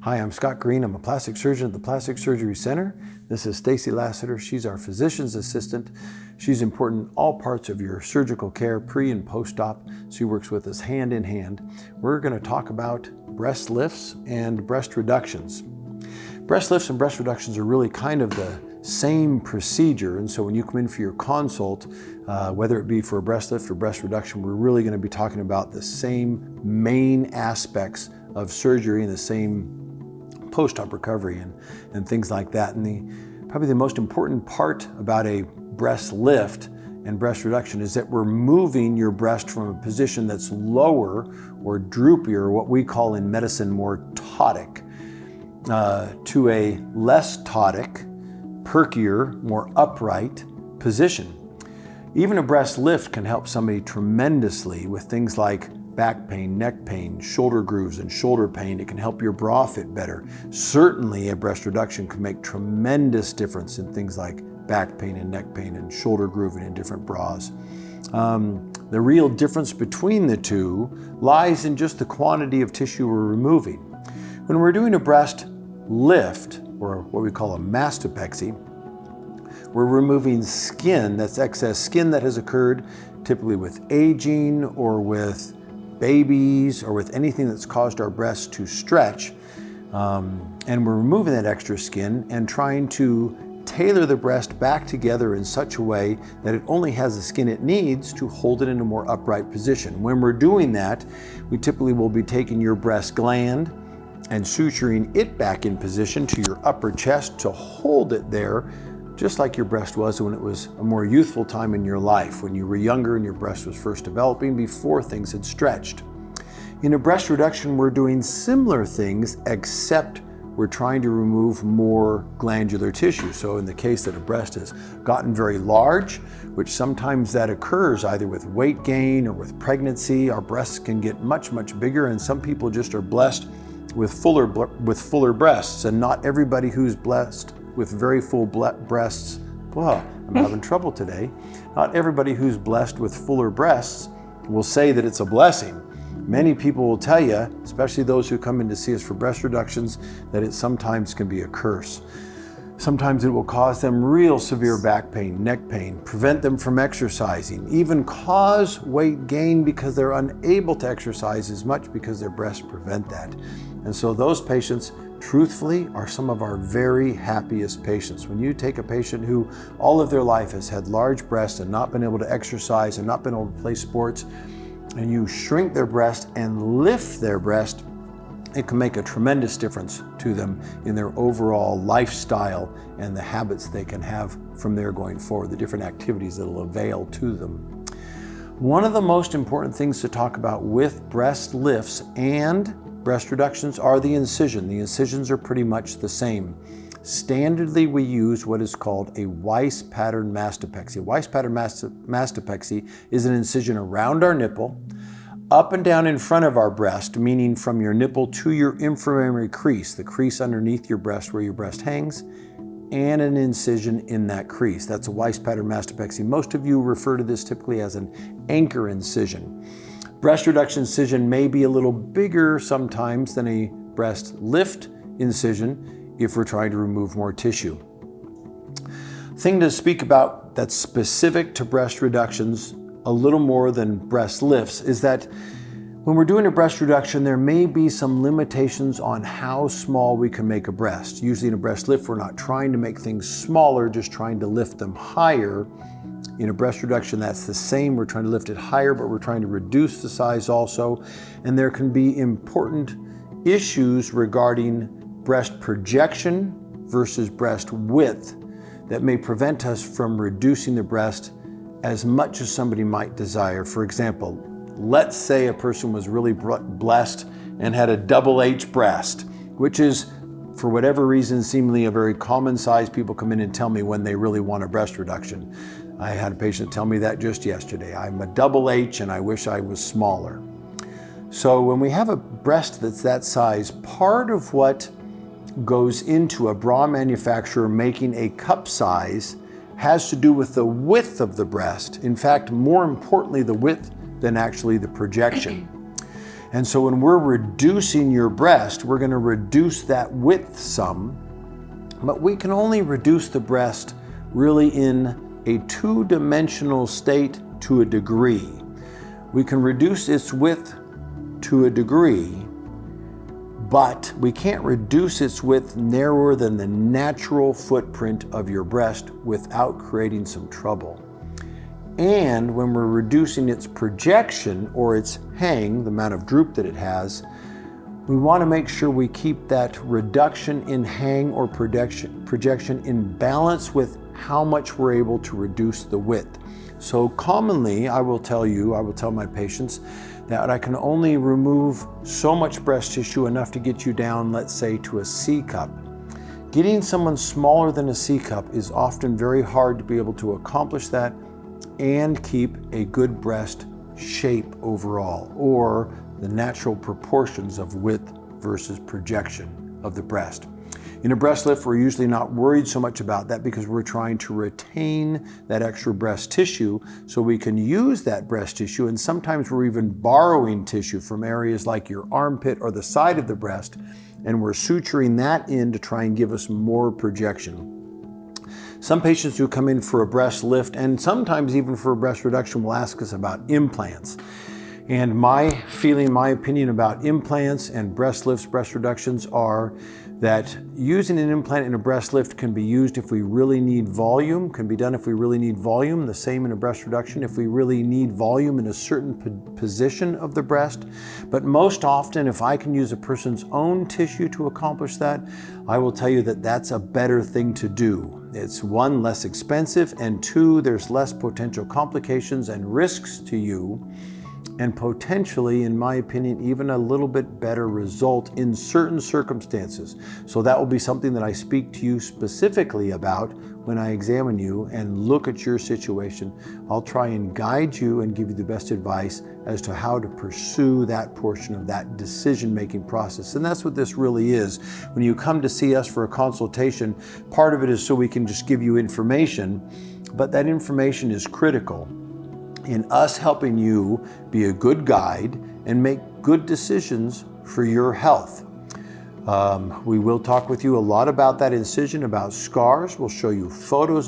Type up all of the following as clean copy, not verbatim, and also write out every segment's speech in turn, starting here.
Hi, I'm Scott Green. I'm a plastic surgeon at the Plastic Surgery Center. This is Stacy Lassiter. She's our physician's assistant. She's important in all parts of your surgical care, pre and post-op. She works with us hand in hand. We're going to talk about breast lifts and breast reductions. Breast lifts and breast reductions are really kind of the same procedure, and so when you come in for your consult, whether it be for a breast lift or breast reduction, we're really going to be talking about the same main aspects of surgery and the same post-op recovery and things like that. And probably the most important part about a breast lift and breast reduction is that we're moving your breast from a position that's lower or droopier, what we call in medicine more tautic, to a less tautic, perkier, more upright position. Even a breast lift can help somebody tremendously with things like back pain, neck pain, shoulder grooves and shoulder pain. It can help your bra fit better. Certainly a breast reduction can make tremendous difference in things like back pain and neck pain and shoulder grooving in different bras. The real difference between the two lies in just the quantity of tissue we're removing. When we're doing a breast lift, or what we call a mastopexy, we're removing skin, that's excess skin that has occurred typically with aging or with babies or with anything that's caused our breasts to stretch. And we're removing that extra skin and trying to tailor the breast back together in such a way that it only has the skin it needs to hold it in a more upright position. When we're doing that, we typically will be taking your breast gland and suturing it back in position to your upper chest to hold it there, just like your breast was when it was a more youthful time in your life, when you were younger and your breast was first developing before things had stretched. In a breast reduction, we're doing similar things, except we're trying to remove more glandular tissue. So in the case that a breast has gotten very large, which sometimes that occurs either with weight gain or with pregnancy, our breasts can get much, much bigger, and some people just are blessed with fuller breasts, and not everybody who's blessed with very full breasts, well, I'm having trouble today. Not everybody who's blessed with fuller breasts will say that it's a blessing. Many people will tell you, especially those who come in to see us for breast reductions, that it sometimes can be a curse. Sometimes it will cause them real severe back pain, neck pain, prevent them from exercising, even cause weight gain because they're unable to exercise as much because their breasts prevent that. And so those patients, truthfully, are some of our very happiest patients. When you take a patient who all of their life has had large breasts and not been able to exercise and not been able to play sports, and you shrink their breast and lift their breast, it can make a tremendous difference to them in their overall lifestyle and the habits they can have from there going forward, the different activities that will avail to them. One of the most important things to talk about with breast lifts and breast reductions are the incision. The incisions are pretty much the same. Standardly, we use what is called a Weiss pattern mastopexy. A Weiss pattern mastopexy is an incision around our nipple, up and down in front of our breast, meaning from your nipple to your inframammary crease, the crease underneath your breast where your breast hangs, and an incision in that crease. That's a Weiss pattern mastopexy. Most of you refer to this typically as an anchor incision. Breast reduction incision may be a little bigger sometimes than a breast lift incision if we're trying to remove more tissue. Thing to speak about that's specific to breast reductions a little more than breast lifts is that when we're doing a breast reduction, there may be some limitations on how small we can make a breast. Usually in a breast lift, we're not trying to make things smaller, just trying to lift them higher. In a breast reduction, that's the same. We're trying to lift it higher, but we're trying to reduce the size also. And there can be important issues regarding breast projection versus breast width that may prevent us from reducing the breast as much as somebody might desire. For example, let's say a person was really blessed and had a double H breast, which is, for whatever reason, seemingly a very common size. People come in and tell me when they really want a breast reduction. I had a patient tell me that just yesterday. I'm a double H and I wish I was smaller. So when we have a breast that's that size, part of what goes into a bra manufacturer making a cup size has to do with the width of the breast. In fact, more importantly, the width than actually the projection. And so when we're reducing your breast, we're going to reduce that width some, but we can only reduce the breast really in a two-dimensional state to a degree. We can reduce its width to a degree, but we can't reduce its width narrower than the natural footprint of your breast without creating some trouble. And when we're reducing its projection or its hang, the amount of droop that it has, we want to make sure we keep that reduction in hang or projection in balance with how much we're able to reduce the width. So commonly, I will tell my patients that I can only remove so much breast tissue enough to get you down, let's say, to a C cup. Getting someone smaller than a C cup is often very hard to be able to accomplish that and keep a good breast shape overall, or the natural proportions of width versus projection of the breast. In a breast lift, we're usually not worried so much about that because we're trying to retain that extra breast tissue so we can use that breast tissue, and sometimes we're even borrowing tissue from areas like your armpit or the side of the breast, and we're suturing that in to try and give us more projection. Some patients who come in for a breast lift and sometimes even for a breast reduction will ask us about implants. And my opinion about implants and breast lifts, breast reductions are that using an implant in a breast lift can be used if we really need volume, can be done if we really need volume, the same in a breast reduction if we really need volume in a certain position of the breast. But most often, if I can use a person's own tissue to accomplish that, I will tell you that that's a better thing to do. It's one, less expensive, and two, there's less potential complications and risks to you, and potentially, in my opinion, even a little bit better result in certain circumstances. So that will be something that I speak to you specifically about when I examine you and look at your situation. I'll try and guide you and give you the best advice as to how to pursue that portion of that decision-making process. And that's what this really is. When you come to see us for a consultation, part of it is so we can just give you information, but that information is critical in us helping you be a good guide and make good decisions for your health. We will talk with you a lot about that incision, about scars. We'll show you photos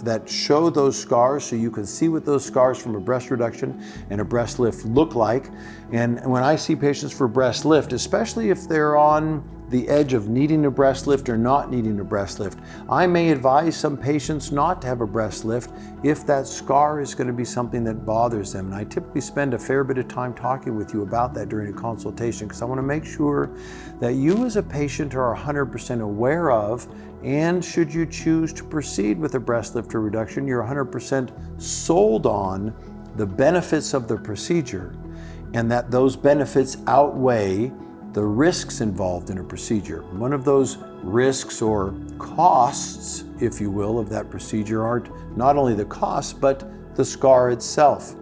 that show those scars so you can see what those scars from a breast reduction and a breast lift look like. And when I see patients for breast lift, especially if they're on the edge of needing a breast lift or not needing a breast lift, I may advise some patients not to have a breast lift if that scar is going to be something that bothers them. And I typically spend a fair bit of time talking with you about that during a consultation because I want to make sure that you as a patient are 100% aware of, and should you choose to proceed with a breast lift or reduction, you're 100% sold on the benefits of the procedure and that those benefits outweigh the risks involved in a procedure. One of those risks or costs, if you will, of that procedure aren't not only the cost, but the scar itself.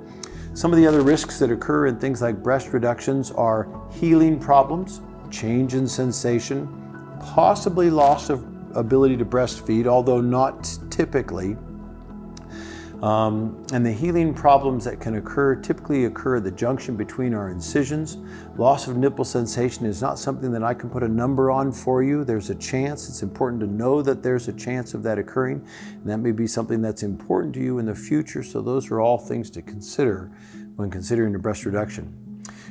Some of the other risks that occur in things like breast reductions are healing problems, change in sensation, possibly loss of ability to breastfeed, although not typically. And the healing problems that can occur typically occur at the junction between our incisions. Loss of nipple sensation is not something that I can put a number on for you. There's a chance. It's important to know that there's a chance of that occurring. And that may be something that's important to you in the future. So those are all things to consider when considering a breast reduction.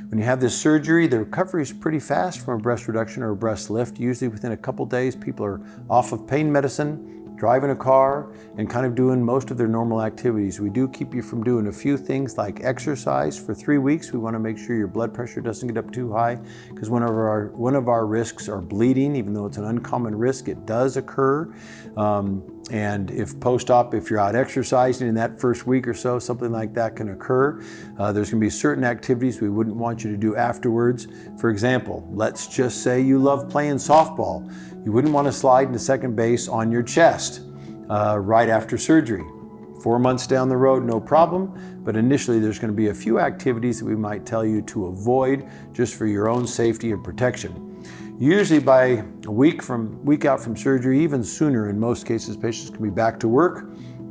When you have this surgery, the recovery is pretty fast from a breast reduction or a breast lift. Usually within a couple days, people are off of pain medicine, driving a car, and kind of doing most of their normal activities. We do keep you from doing a few things like exercise for 3 weeks. We want to make sure your blood pressure doesn't get up too high because one of our risks are bleeding. Even though it's an uncommon risk, it does occur. And if post-op, if you're out exercising in that first week or so, something like that can occur. There's going to be certain activities we wouldn't want you to do afterwards. For example, let's just say you love playing softball. You wouldn't want to slide into second base on your chest right after surgery. 4 months down the road, no problem, but initially there's going to be a few activities that we might tell you to avoid just for your own safety and protection. Usually by a week out from surgery, even sooner in most cases, patients can be back to work.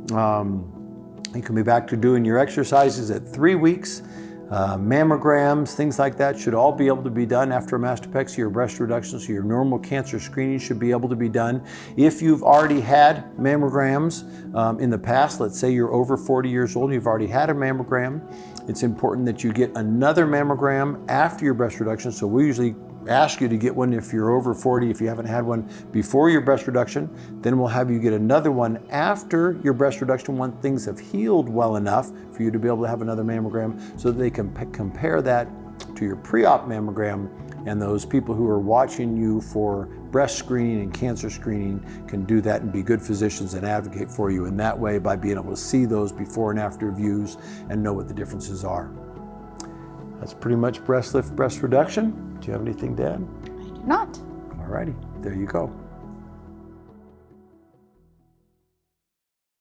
You can be back to doing your exercises at 3 weeks. Mammograms, things like that should all be able to be done after a mastopexy or breast reduction, so your normal cancer screening should be able to be done. If you've already had mammograms in the past, let's say you're over 40 years old and you've already had a mammogram, it's important that you get another mammogram after your breast reduction. So we usually ask you to get one if you're over 40, if you haven't had one before your breast reduction. Then we'll have you get another one after your breast reduction when things have healed well enough for you to be able to have another mammogram, so that they can compare that to your pre-op mammogram, and those people who are watching you for breast screening and cancer screening can do that and be good physicians and advocate for you in that way by being able to see those before and after views and know what the differences are. That's pretty much breast lift, breast reduction. Do you have anything to add? I do not. All righty, there you go.